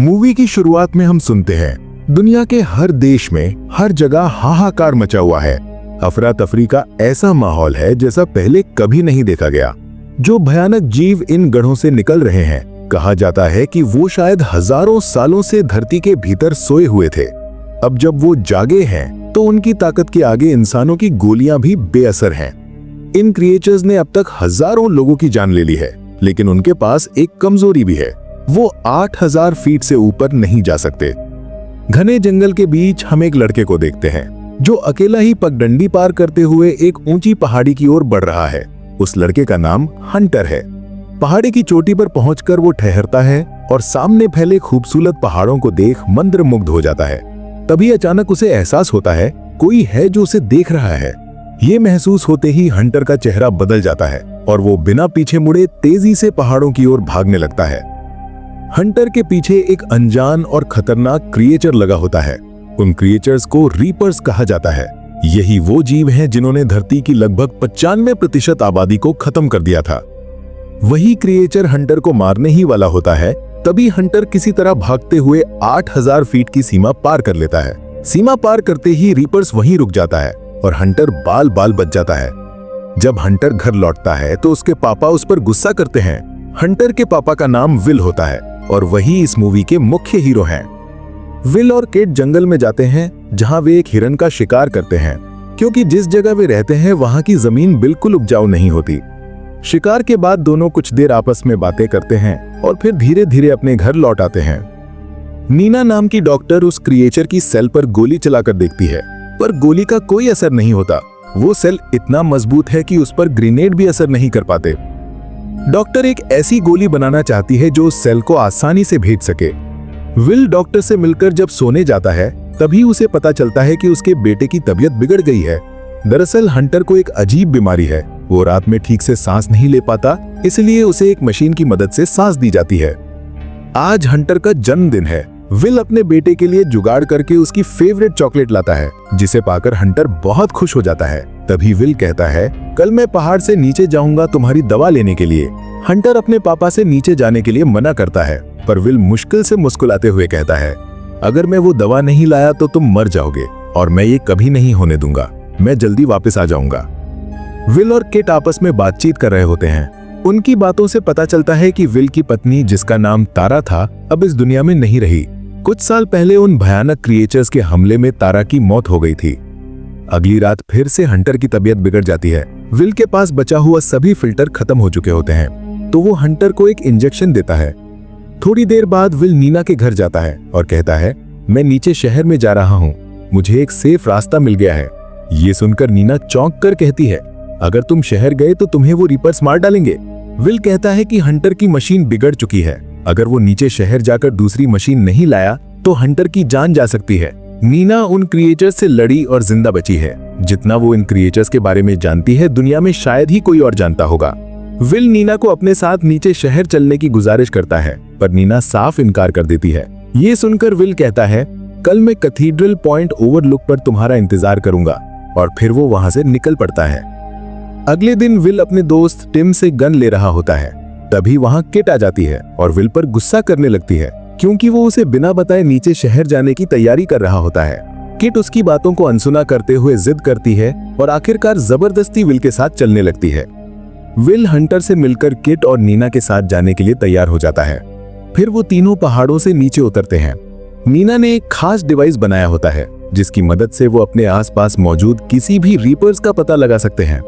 Movie की शुरुआत में हम सुनते हैं दुनिया के हर देश में हर जगह हाहाकार मचा हुआ है। अफरा तफरी का ऐसा माहौल है जैसा पहले कभी नहीं देखा गया। जो भयानक जीव इन गढ़ों से निकल रहे हैं, कहा जाता है कि वो शायद हजारों सालों से धरती के भीतर सोए हुए थे। अब जब वो जागे हैं तो उनकी ताकत के आगे इंसानों की गोलियां भी बेअसर हैं। इन क्रिएचर्स ने अब तक हजारों लोगों की जान ले ली है, लेकिन उनके पास एक कमजोरी भी है। वो 8000 फीट से ऊपर नहीं जा सकते। घने जंगल के बीच हम एक लड़के को देखते हैं जो अकेला ही पगडंडी पार करते हुए एक ऊंची पहाड़ी की ओर बढ़ रहा है। उस लड़के का नाम हंटर है। पहाड़ी की चोटी पर पहुंचकर वो ठहरता है और सामने फैले खूबसूरत पहाड़ों को देख मंत्रमुग्ध हो जाता है। तभी अचानक उसे एहसास होता है कोई है जो उसे देख रहा है। ये महसूस होते ही हंटर का चेहरा बदल जाता है और वो बिना पीछे मुड़े तेजी से पहाड़ों की ओर भागने लगता है। हंटर के पीछे एक अनजान और खतरनाक क्रिएचर लगा होता है। उन क्रिएचर्स को रीपर्स कहा जाता है। यही वो जीव हैं जिन्होंने धरती की लगभग 95% आबादी को खत्म कर दिया था। वही क्रिएचर हंटर को मारने ही वाला होता है। तभी हंटर किसी तरह भागते हुए 8000 फीट की सीमा पार कर लेता है। सीमा पार करते ही रीपर्स वहीं रुक जाता है और हंटर बाल बाल बच जाता है। जब हंटर घर लौटता है तो उसके पापा उस पर गुस्सा करते हैं। हंटर के पापा का नाम विल होता है और वही इस मूवी के मुख्य हीरो हैं। विल और केट जंगल में जाते हैं जहां वे एक हिरन का शिकार करते हैं, क्योंकि जिस जगह वे रहते हैं वहां की जमीन बिल्कुल उपजाऊ नहीं होती। शिकार के बाद दोनों कुछ देर आपस में बातें करते हैं और फिर धीरे धीरे अपने घर लौट आते हैं। नीना नाम की डॉक्टर उस क्रिएचर की सेल पर गोली चलाकर देखती है, पर गोली का कोई असर नहीं होता। वो सेल इतना मजबूत है कि उस पर ग्रेनेड भी असर नहीं कर पाते। डॉक्टर एक ऐसी गोली बनाना चाहती है जो उस सेल को आसानी से भेज सके। विल डॉक्टर से मिलकर जब सोने जाता है तभी उसे पता चलता है कि उसके बेटे की तबीयत बिगड़ गई है। दरअसल हंटर को एक अजीब बीमारी है। वो रात में ठीक से सांस नहीं ले पाता, इसलिए उसे एक मशीन की मदद से सांस दी जाती है। आज हंटर का जन्मदिन है। विल अपने बेटे के लिए जुगाड़ करके उसकी फेवरेट चॉकलेट लाता है, जिसे पाकर हंटर बहुत खुश हो जाता है। तभी विल कहता है, कल मैं पहाड़ से नीचे जाऊंगा तुम्हारी दवा लेने के लिए। हंटर अपने पापा से नीचे जाने के लिए मना करता है, पर विल मुश्किल से मुस्कुराते हुए कहता है, अगर मैं वो दवा नहीं लाया तो तुम मर जाओगे और मैं ये कभी नहीं होने दूंगा। मैं जल्दी वापस आ जाऊंगा। विल और केट आपस में बातचीत कर रहे होते हैं। उनकी बातों से पता चलता है कि विल की पत्नी, जिसका नाम तारा था, अब इस दुनिया में नहीं रही। कुछ साल पहले उन भयानक क्रिएचर्स के हमले में तारा की मौत हो गई थी। अगली रात फिर से हंटर की तबीयत बिगड़ जाती है। विल के पास बचा हुआ सभी फिल्टर खत्म हो चुके होते हैं, तो वो हंटर को एक इंजेक्शन देता है। थोड़ी देर बाद विल नीना के घर जाता है और कहता है, मैं नीचे शहर में जा रहा हूँ, मुझे एक सेफ रास्ता मिल गया है। ये सुनकर नीना चौंक कर कहती है, अगर तुम शहर गए तो तुम्हें वो रीपर्स मार डालेंगे। विल कहता है कि हंटर की मशीन बिगड़ चुकी है। अगर वो नीचे शहर जाकर दूसरी मशीन नहीं लाया तो हंटर की जान जा सकती है। नीना उन क्रिएचर्स से लड़ी और जिंदा बची है। जितना वो इन क्रिएचर्स के बारे में जानती है, दुनिया में शायद ही कोई और जानता होगा। विल नीना को अपने साथ नीचे शहर चलने की गुजारिश करता है, पर नीना साफ इनकार कर देती है। ये सुनकर विल कहता है, कल मैं कैथीड्रल पॉइंट ओवरलुक पर तुम्हारा इंतजार करूंगा, और फिर वो वहां से निकल पड़ता है। अगले दिन विल अपने दोस्त टिम से गन ले रहा होता है। तभी वहां किट आ जाती है और विल पर गुस्सा करने लगती है, क्योंकि वो उसे बिना बताए नीचे शहर जाने की तैयारी कर रहा होता है। किट उसकी बातों को अनसुना करते हुए जिद करती है और आखिरकार जबरदस्ती विल के साथ चलने लगती है। विल हंटर से मिलकर किट और नीना के साथ जाने के लिए तैयार हो जाता है। फिर वो तीनों पहाड़ों से नीचे उतरते हैं। नीना ने एक खास डिवाइस बनाया होता है, जिसकी मदद से वो अपने आसपास मौजूद किसी भी रीपर्स का पता लगा सकते हैं।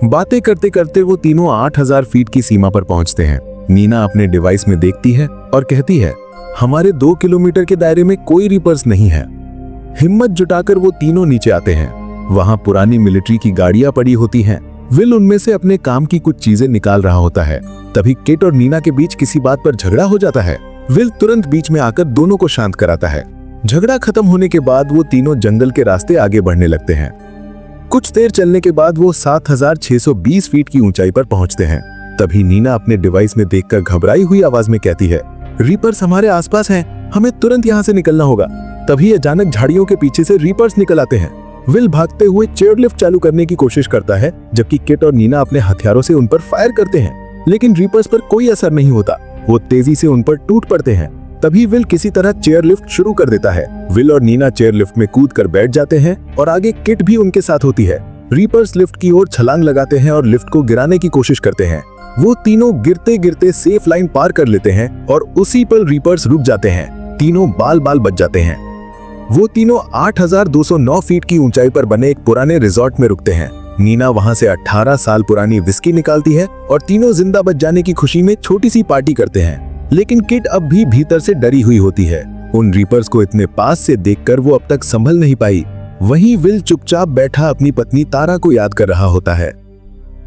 बातें करते करते वो तीनों 8000 फीट की सीमा पर पहुंचते हैं। नीना अपने डिवाइस में देखती है और कहती है, हमारे 2 किलोमीटर के दायरे में कोई रीपर्स नहीं है। हिम्मत जुटाकर वो तीनों नीचे आते हैं। वहां पुरानी मिलिट्री की गाड़ियां पड़ी होती हैं। विल उनमें से अपने काम की कुछ चीजें निकाल रहा होता है। तभी किट और नीना के बीच किसी बात पर झगड़ा हो जाता है। विल तुरंत बीच में आकर दोनों को शांत कराता है। झगड़ा खत्म होने के बाद वो तीनों जंगल के रास्ते आगे बढ़ने लगते हैं। कुछ देर चलने के बाद वो 7620 फीट की ऊंचाई पर पहुंचते हैं। तभी नीना अपने डिवाइस में देखकर घबराई हुई आवाज में कहती है, रीपर्स हमारे आसपास हैं, हमें तुरंत यहाँ से निकलना होगा। तभी अचानक झाड़ियों के पीछे से रीपर्स निकल आते हैं। विल भागते हुए चेयर लिफ्ट चालू करने की कोशिश करता है, जबकि किट और नीना अपने हथियारों से उन पर फायर करते हैं, लेकिन रीपर्स पर कोई असर नहीं होता। वो तेजी से उन पर टूट पड़ते हैं। तभी विल किसी तरह चेयर लिफ्ट शुरू कर देता है। विल और नीना चेयर लिफ्ट में कूद कर बैठ जाते हैं और आगे किट भी उनके साथ होती है। रीपर्स लिफ्ट की ओर छलांग लगाते हैं और लिफ्ट को गिराने की कोशिश करते हैं। वो तीनों गिरते गिरते सेफ लाइन पार कर लेते हैं और उसी पर रीपर्स रुक जाते हैं। तीनों बाल बाल बच जाते हैं। वो तीनों 8,209 फीट की ऊंचाई पर बने एक पुराने रिजॉर्ट में रुकते हैं। नीना वहां से 18 साल पुरानी विस्की निकालती है और तीनों जिंदा बच जाने की खुशी में छोटी सी पार्टी करते हैं। लेकिन किट अब भी भीतर से डरी हुई होती है। उन रीपर्स को इतने पास से देखकर वो अब तक संभल नहीं पाई। वहीं विल चुपचाप बैठा अपनी पत्नी तारा को याद कर रहा होता है।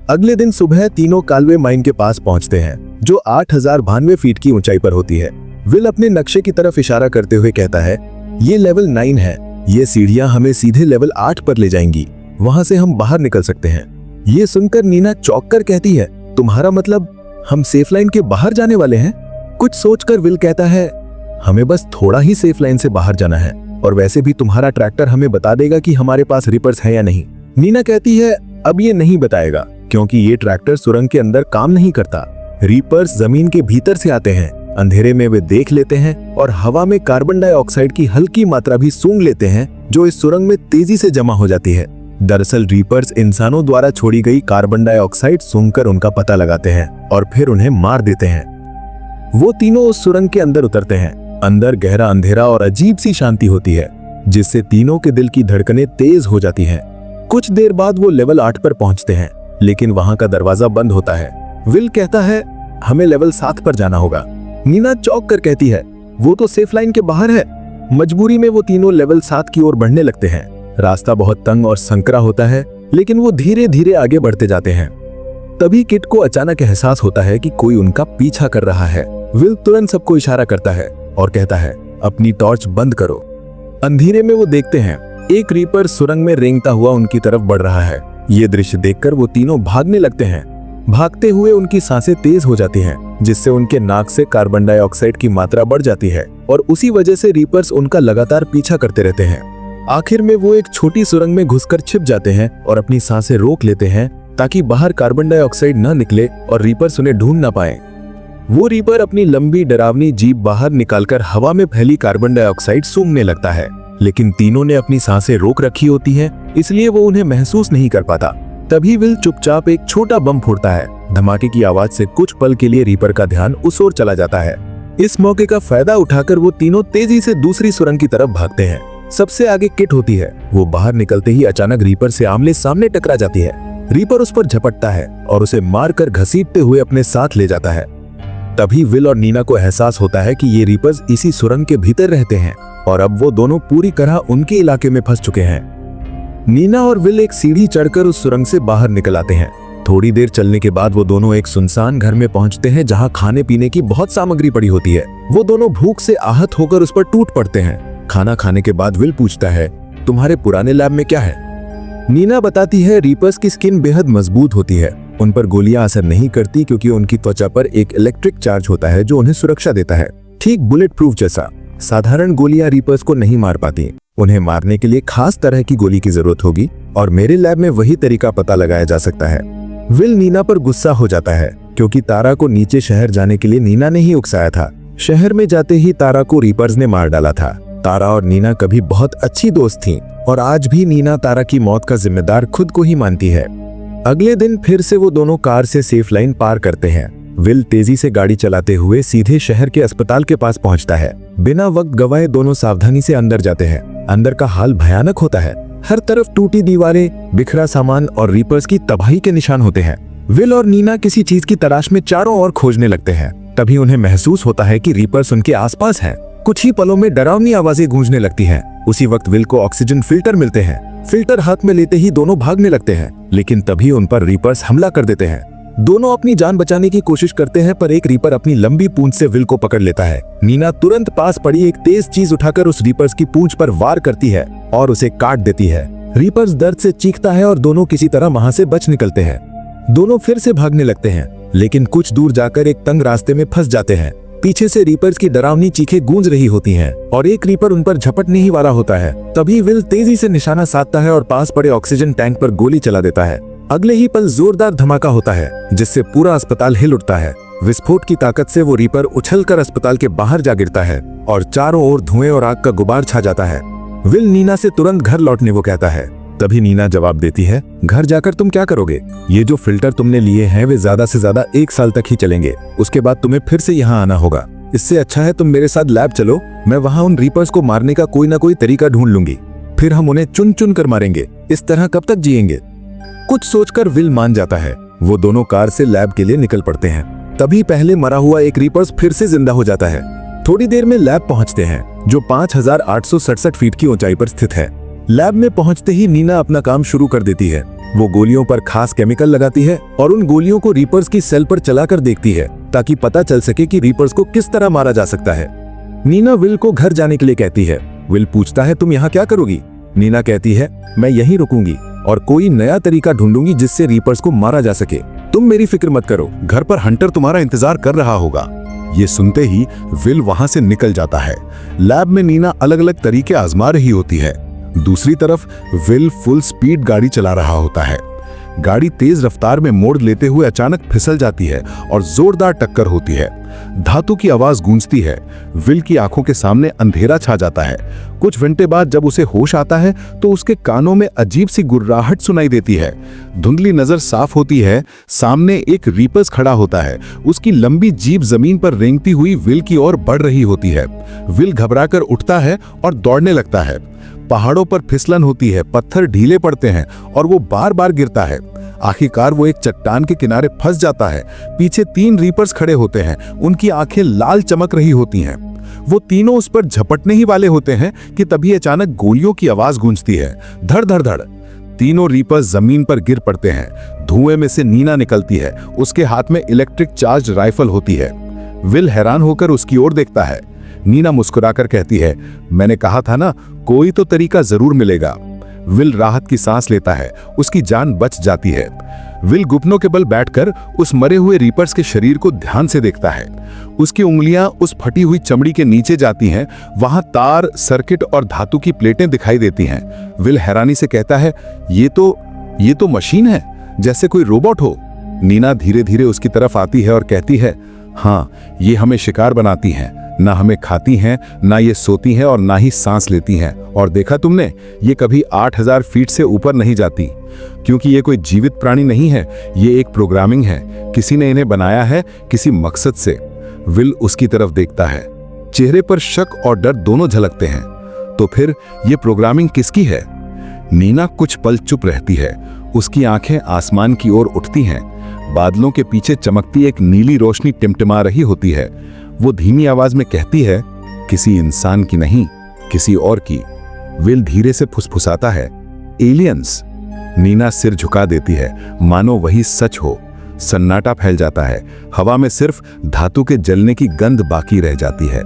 अगले दिन सुबह तीनों कालवे माइन के पास पहुंचते हैं, जो 8,092 फीट की ऊंचाई पर होती है। विल अपने नक्शे की तरफ इशारा करते हुए कहता है, ये लेवल 9 है। ये सीढ़ियां हमें सीधे लेवल 8 पर ले जाएंगी। वहां से हम बाहर निकल सकते हैं। ये सुनकर नीना चौंक कर कहती है, तुम्हारा मतलब हम सेफ लाइन के बाहर जाने वाले हैं? कुछ सोचकर विल कहता है, हमें बस थोड़ा ही सेफ लाइन से बाहर जाना है और वैसे भी तुम्हारा ट्रैक्टर हमें बता देगा कि हमारे पास रीपर्स है या नहीं। नीना कहती है, अब ये नहीं बताएगा क्योंकि ये ट्रैक्टर सुरंग के अंदर काम नहीं करता। रीपर्स जमीन के भीतर से आते हैं। अंधेरे में वे देख लेते हैं और हवा में कार्बन डाइऑक्साइड की हल्की मात्रा भी सूंघ लेते हैं, जो इस सुरंग में तेजी से जमा हो जाती है। दरअसल रीपर्स इंसानों द्वारा छोड़ी गई कार्बन डाइऑक्साइड सूंघकर उनका पता लगाते हैं और फिर उन्हें मार देते हैं। वो तीनों उस सुरंग के अंदर उतरते हैं। अंदर गहरा अंधेरा और अजीब सी शांति होती है, जिससे तीनों के दिल की धड़कनें तेज हो जाती हैं। कुछ देर बाद वो लेवल 8 पर पहुंचते हैं, लेकिन वहां का दरवाजा बंद होता है। विल कहता है, हमें लेवल 7 पर जाना होगा। नीना चौंक कर कहती है, वो तो सेफ लाइन के बाहर है। मजबूरी में वो तीनों लेवल 7 की ओर बढ़ने लगते हैं। रास्ता बहुत तंग और संकरा होता है, लेकिन वो धीरे धीरे आगे बढ़ते जाते हैं। तभी किट को अचानक एहसास होता है कि कोई उनका पीछा कर रहा है। विल तुरंत सबको इशारा करता है और कहता है, अपनी टॉर्च बंद करो। अंधेरे में वो देखते हैं, एक रीपर सुरंग में रेंगता हुआ उनकी तरफ बढ़ रहा है। ये दृश्य देखकर वो तीनों भागने लगते हैं। भागते हुए उनकी सांसें तेज हो जाती हैं, जिससे उनके नाक से कार्बन डाइऑक्साइड की मात्रा बढ़ जाती है और उसी वजह से रीपर्स उनका लगातार पीछा करते रहते हैं। आखिर में वो एक छोटी सुरंग में घुसकर छिप जाते हैं और अपनी सांसें रोक लेते हैं, ताकि बाहर कार्बन डाइऑक्साइड न निकले और रीपर्स उन्हें ढूंढ न पाए। वो रीपर अपनी लंबी डरावनी जीभ बाहर निकालकर हवा में फैली कार्बन डाइऑक्साइड सूंघने लगता है, लेकिन तीनों ने अपनी सांसें रोक रखी होती हैं, इसलिए वो उन्हें महसूस नहीं कर पाता। तभी विल चुपचाप एक छोटा बम फोड़ता है। धमाके की आवाज से कुछ पल के लिए रीपर का ध्यान उस ओर चला जाता है। इस मौके का फायदा उठाकर वो तीनों तेजी से दूसरी सुरंग की तरफ भागते हैं। सबसे आगे किट होती है। वो बाहर निकलते ही अचानक रीपर से आमने सामने टकरा जाती है। रीपर उस पर झपटता है और उसे मारकर घसीटते हुए अपने साथ ले जाता है। तभी विल और नीना को एहसास होता है कि ये रीपर्स इसी सुरंग के भीतर रहते हैं और अब वो दोनों पूरी तरह उनके इलाके में फंस चुके हैं। नीना और विल एक सीढ़ी चढ़कर उस सुरंग से बाहर निकल आते हैं। थोड़ी देर चलने के बाद वो दोनों एक सुनसान घर में पहुंचते हैं, जहां खाने पीने की बहुत सामग्री पड़ी होती है। वो दोनों भूख से आहत होकर उस पर टूट पड़ते हैं। खाना खाने के बाद विल पूछता है, तुम्हारे पुराने लैब में क्या है? नीना बताती है, रीपर्स की स्किन बेहद मजबूत होती है। उन पर गोलियां असर नहीं करती क्योंकि उनकी त्वचा पर एक इलेक्ट्रिक चार्ज होता है जो उन्हें सुरक्षा देता है, ठीक बुलेट प्रूफ जैसा। साधारण गोलियां रीपर्स को नहीं मार पाती। उन्हें मारने के लिए खास तरह की गोली की जरूरत होगी और मेरे लैब में वही तरीका पता लगाया जा सकता है। विल नीना पर गुस्सा हो जाता है क्योंकि तारा को नीचे शहर जाने के लिए नीना ने ही उकसाया था। शहर में जाते ही तारा को रीपर्स ने मार डाला था। तारा और नीना कभी बहुत अच्छी दोस्त थीं और आज भी नीना तारा की मौत का जिम्मेदार खुद को ही मानती है। अगले दिन फिर से वो दोनों कार से सेफ लाइन पार करते हैं। विल तेजी से गाड़ी चलाते हुए सीधे शहर के अस्पताल के पास पहुंचता है। बिना वक्त गवाए दोनों सावधानी से अंदर जाते हैं। अंदर का हाल भयानक होता है। हर तरफ टूटी दीवारें, बिखरा सामान और रीपर्स की तबाही के निशान होते हैं। विल और नीना किसी चीज की तलाश में चारों ओर खोजने लगते हैं। तभी उन्हें महसूस होता है कि रीपर्स उनके आसपास हैं। कुछ ही पलों में डरावनी आवाजें गूंजने लगती हैं। उसी वक्त विल को ऑक्सीजन फिल्टर मिलते हैं। फिल्टर हाथ में लेते ही दोनों भागने लगते हैं, लेकिन तभी उन पर रीपर्स हमला कर देते हैं। दोनों अपनी जान बचाने की कोशिश करते हैं, पर एक रीपर अपनी लंबी पूंछ से विल को पकड़ लेता है। नीना तुरंत पास पड़ी एक तेज चीज उठाकर उस रीपर्स की पूंछ पर वार करती है और उसे काट देती है। रीपर्स दर्द से चीखता है और दोनों किसी तरह वहां से बच निकलते हैं। दोनों फिर से भागने लगते हैं, लेकिन कुछ दूर जाकर एक तंग रास्ते में फंस जाते हैं। पीछे से रीपर्स की डरावनी चीखें गूंज रही होती हैं और एक रीपर उन पर झपटने ही वाला होता है। तभी विल तेजी से निशाना साधता है और पास पड़े ऑक्सीजन टैंक पर गोली चला देता है। अगले ही पल जोरदार धमाका होता है जिससे पूरा अस्पताल हिल उठता है। विस्फोट की ताकत से वो रीपर उछलकर अस्पताल के बाहर जा गिरता है और चारों ओर धुएं और आग का गुबार छा जाता है। विल नीना से तुरंत घर लौटने को कहता है। तभी नीना जवाब देती है, घर जाकर तुम क्या करोगे? ये जो फिल्टर तुमने लिए हैं वे ज्यादा से ज्यादा 1 साल तक ही चलेंगे, उसके बाद तुम्हें फिर से यहाँ आना होगा। इससे अच्छा है तुम मेरे साथ लैब चलो, मैं वहाँ उन रीपर्स को मारने का कोई ना कोई तरीका ढूंढ लूंगी, फिर हम उन्हें चुन चुन कर मारेंगे। इस तरह कब तक जिएंगे? कुछ सोचकर विल मान जाता है। वो दोनों कार से लैब के लिए निकल पड़ते हैं। तभी पहले मरा हुआ एक रीपर्स फिर से जिंदा हो जाता है। थोड़ी देर में लैब पहुंचते हैं जो 5867 फीट की ऊंचाई पर स्थित है। लैब में पहुंचते ही नीना अपना काम शुरू कर देती है। वो गोलियों पर खास केमिकल लगाती है और उन गोलियों को रीपर्स की सेल पर चलाकर देखती है ताकि पता चल सके कि रीपर्स को किस तरह मारा जा सकता है। नीना विल को घर जाने के लिए कहती है। विल पूछता है, तुम यहाँ क्या करोगी? नीना कहती है, मैं यहीं रुकूंगी और कोई नया तरीका ढूंढूंगी जिससे रीपर्स को मारा जा सके। तुम मेरी फिक्र मत करो, घर पर हंटर तुम्हारा इंतजार कर रहा होगा। ये सुनते ही विल वहां से निकल जाता है। लैब में नीना अलग अलग तरीके आजमा रही होती है। दूसरी तरफ विल फुल स्पीड गाड़ी चला रहा होता है। गाड़ी तेज रफ्तार में मोड़ लेते हुए अचानक फिसल जाती है और जोरदार टक्कर होती है। धातु की आवाज गूंजती है। विल की आंखों के सामने अंधेरा छा जाता है। कुछ घंटे बाद जब उसे होश आता है तो उसके कानों में अजीब सी गुर्राहट सुनाई देती है। धुंधली नजर साफ होती है। सामने एक रीपर्स खड़ा होता है। उसकी लंबी जीभ जमीन पर रेंगती हुई विल की ओर बढ़ रही होती है। विल घबराकर उठता है और दौड़ने लगता है। पहाड़ों पर फिसलन होती है, पत्थर ढीले पड़ते हैं और वो बार बार गिरता है। आखिरकार वो एक चट्टान के किनारे फंस जाता है। पीछे 3 रीपर्स खड़े होते हैं। उनकी आंखें लाल चमक रही होती हैं। वो तीनों उस पर झपटने ही वाले होते हैं कि तभी अचानक गोलियों की आवाज गूंजती है। धड़ धड़ धड़। तीनों रीपर्स जमीन पर गिर पड़ते हैं। धुएं में से नीना निकलती है। उसके हाथ में इलेक्ट्रिक चार्ज राइफल होती है। विल हैरान होकर उसकी ओर देखता है। नीना मुस्कुराकर कहती है, मैंने कहा था ना, कोई तो तरीका जरूर मिलेगा। विल राहत की सांस लेता है। उसकी जान बच जाती है। विल घुटनों के बल बैठकर उस मरे हुए रीपर्स के शरीर को ध्यान से देखता है। उसकी उंगलियां उस फटी हुई चमड़ी के नीचे जाती हैं। वहां तार, सर्किट और धातु की प्लेटें दिखाई देती हैं। विल हैरानी से कहता है, ये तो मशीन है, जैसे कोई रोबोट हो। नीना धीरे धीरे उसकी तरफ आती है और कहती है, हाँ, ये हमें शिकार बनाती हैं, ना हमें खाती हैं, ना ये सोती हैं और ना ही सांस लेती हैं। और देखा तुमने, ये कभी 8000 फीट से ऊपर नहीं जाती, क्योंकि ये कोई जीवित प्राणी नहीं है, ये एक प्रोग्रामिंग है। किसी ने इन्हें बनाया है किसी मकसद से। विल उसकी तरफ देखता है। चेहरे पर शक और डर दोनों झलकते हैं। तो फिर ये प्रोग्रामिंग किसकी है? नीना कुछ पल चुप रहती है। उसकी आंखें आसमान की ओर उठती हैं। बादलों के पीछे चमकती एक नीली रोशनी टिमटिमा रही होती है। वो धीमी आवाज में कहती है, किसी इंसान की नहीं, किसी और की। विल धीरे से फुसफुसाता है, एलियंस। नीना सिर झुका देती है, मानो वही सच हो। सन्नाटा फैल जाता है। हवा में सिर्फ धातु के जलने की गंध बाकी रह जाती है।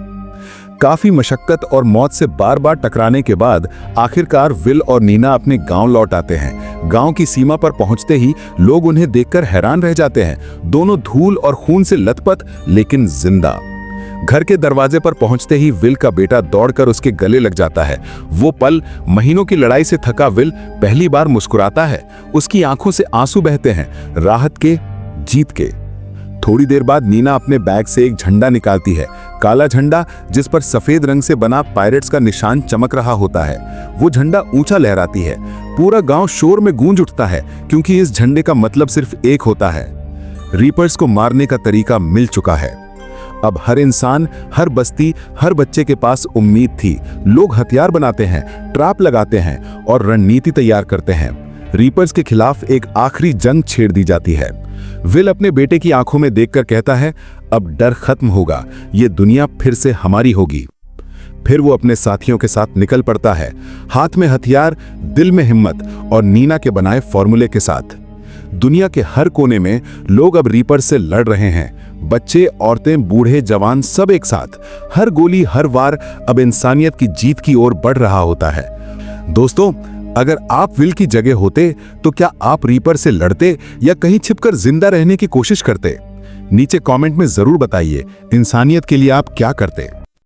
काफी मशक्कत और मौत से बार बार टकराने के बाद आखिरकार विल और नीना अपने गांव लौट आते हैं। गांव की सीमा पर पहुंचते ही लोग उन्हें देखकर हैरान रह जाते हैं। दोनों धूल और खून से लथपथ लेकिन जिंदा। घर के दरवाजे पर पहुंचते ही विल का बेटा दौड़कर उसके गले लग जाता है। वो पल, महीनों की लड़ाई से थका विल पहली बार मुस्कुराता है। उसकी आंखों से आंसू बहते हैं, राहत के, जीत के। थोड़ी देर बाद नीना अपने बैग से एक झंडा निकालती है, काला झंडा जिस पर सफेद रंग से बना पायरेट्स का निशान चमक रहा होता है। वो झंडा ऊंचा लहराती है। पूरा गांव शोर में गूंज उठता है, क्योंकि इस झंडे का मतलब सिर्फ एक होता है, रीपर्स को मारने का तरीका मिल चुका है। अब हर इंसान, हर बस्ती, हर बच्चे के पास उम्मीद थी। लोग हथियार बनाते हैं, ट्रैप लगाते हैं और रणनीति तैयार करते हैं। रीपर्स के खिलाफ एक आखिरी जंग छेड़ दी जाती है। विल अपने बेटे की आंखों में देखकर कहता है, अब डर खत्म होगा, ये दुनिया फिर से हमारी होगी। फिर वो अपने साथियों के साथ निकल पड़ता है, हाथ में हथियार, दिल में हिम्मत और नीना के बनाए फॉर्मूले के साथ। दुनिया के हर कोने में लोग अब रीपर से लड़ रहे हैं। बच्चे, औरतें, बूढ़े, जवान, सब एक साथ। हर गोली, हर वार अब इंसानियत की जीत की ओर बढ़ रहा होता है। दोस्तों, अगर आप विल की जगह होते तो क्या आप रीपर से लड़ते या कहीं छिपकर जिंदा रहने की कोशिश करते? नीचे कमेंट में जरूर बताइए, इंसानियत के लिए आप क्या करते।